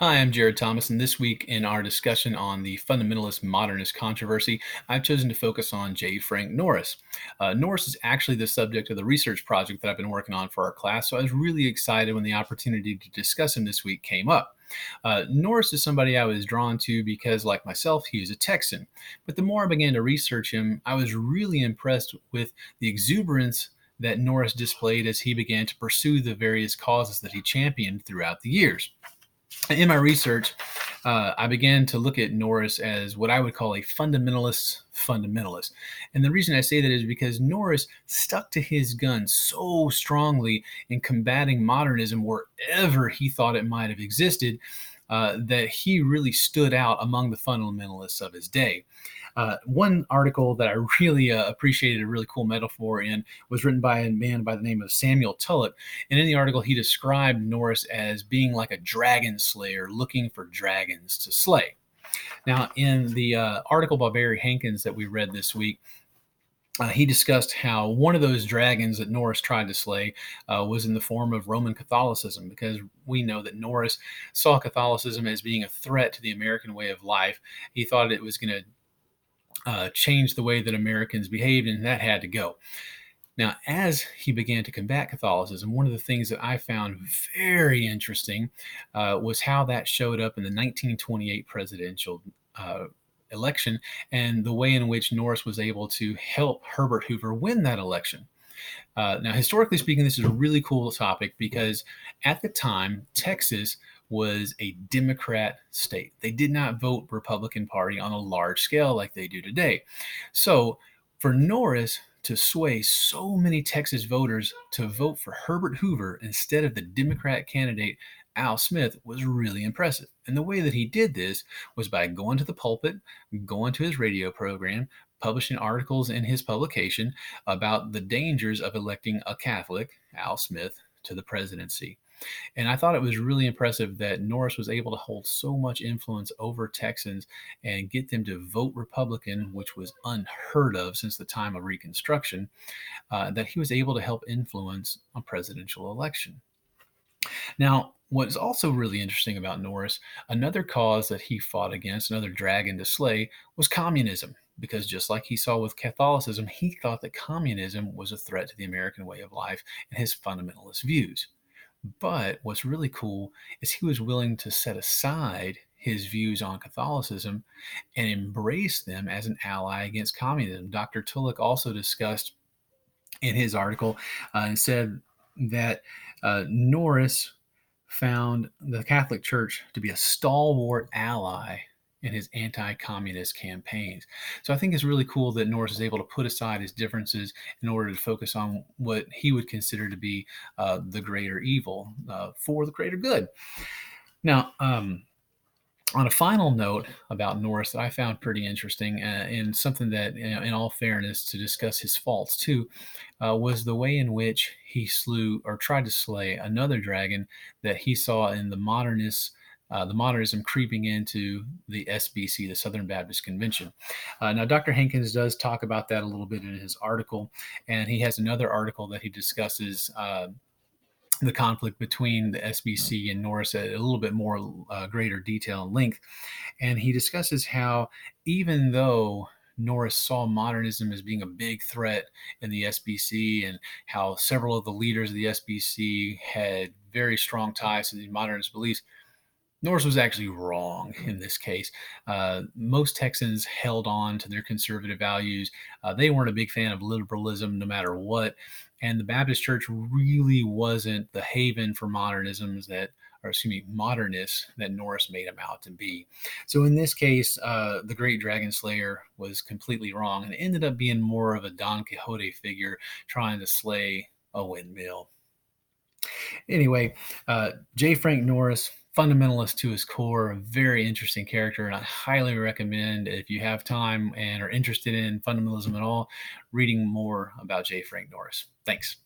Hi, I'm Jared Thomas, and this week in our discussion on the fundamentalist modernist controversy, I've chosen to focus on J. Frank Norris. Norris is actually the subject of the research project that I've been working on for our class, so I was really excited when the opportunity to discuss him this week came up. Norris is somebody I was drawn to because, like myself, he is a Texan. But the more I began to research him, I was really impressed with the exuberance that Norris displayed as he began to pursue the various causes that he championed throughout the years. In my research, I began to look at Norris as what I would call a fundamentalist. And the reason I say that is because Norris stuck to his guns so strongly in combating modernism wherever he thought it might have existed, that he really stood out among the fundamentalists of his day. One article that I really appreciated a really cool metaphor in was written by a man by the name of Samuel Tulloch. And in the article, he described Norris as being like a dragon slayer looking for dragons to slay. Now, in the article by Barry Hankins that we read this week, he discussed how one of those dragons that Norris tried to slay was in the form of Roman Catholicism, because we know that Norris saw Catholicism as being a threat to the American way of life. He thought it was going to changed the way that Americans behaved, and that had to go. Now, as he began to combat Catholicism, one of the things that I found very interesting was how that showed up in the 1928 presidential election and the way in which Norris was able to help Herbert Hoover win that election. Now, historically speaking, this is a really cool topic because at the time, Texas was a Democrat state. They did not vote Republican Party on a large scale like they do today. So, for Norris to sway so many Texas voters to vote for Herbert Hoover instead of the Democrat candidate Al Smith was really impressive. And the way that he did this was by going to the pulpit, going to his radio program, publishing articles in his publication about the dangers of electing a Catholic, Al Smith, to the presidency. And I thought it was really impressive that Norris was able to hold so much influence over Texans and get them to vote Republican, which was unheard of since the time of Reconstruction, that he was able to help influence a presidential election. Now, what's also really interesting about Norris, another cause that he fought against, another dragon to slay, was communism. Because just like he saw with Catholicism, he thought that communism was a threat to the American way of life and his fundamentalist views. But what's really cool is he was willing to set aside his views on Catholicism and embrace them as an ally against communism. Dr. Tulloch also discussed in his article and said that Norris found the Catholic Church to be a stalwart ally in his anti-communist campaigns. So I think it's really cool that Norris is able to put aside his differences in order to focus on what he would consider to be the greater evil for the greater good. Now, on a final note about Norris that I found pretty interesting, and something that, in all fairness, to discuss his faults too, was the way in which he slew or tried to slay another dragon that he saw in the modernism creeping into the SBC, the Southern Baptist Convention. Now, Dr. Hankins does talk about that a little bit in his article, and he has another article that he discusses the conflict between the SBC and Norris at a little bit more greater detail and length. And he discusses how even though Norris saw modernism as being a big threat in the SBC and how several of the leaders of the SBC had very strong ties to the modernist beliefs, Norris was actually wrong in this case. Most Texans held on to their conservative values. They weren't a big fan of liberalism no matter what. And the Baptist Church really wasn't the haven for modernists that Norris made him out to be. So in this case, the Great Dragon Slayer was completely wrong and ended up being more of a Don Quixote figure trying to slay a windmill. Anyway, J. Frank Norris, fundamentalist to his core, a very interesting character, and I highly recommend, if you have time and are interested in fundamentalism at all, reading more about J. Frank Norris. Thanks.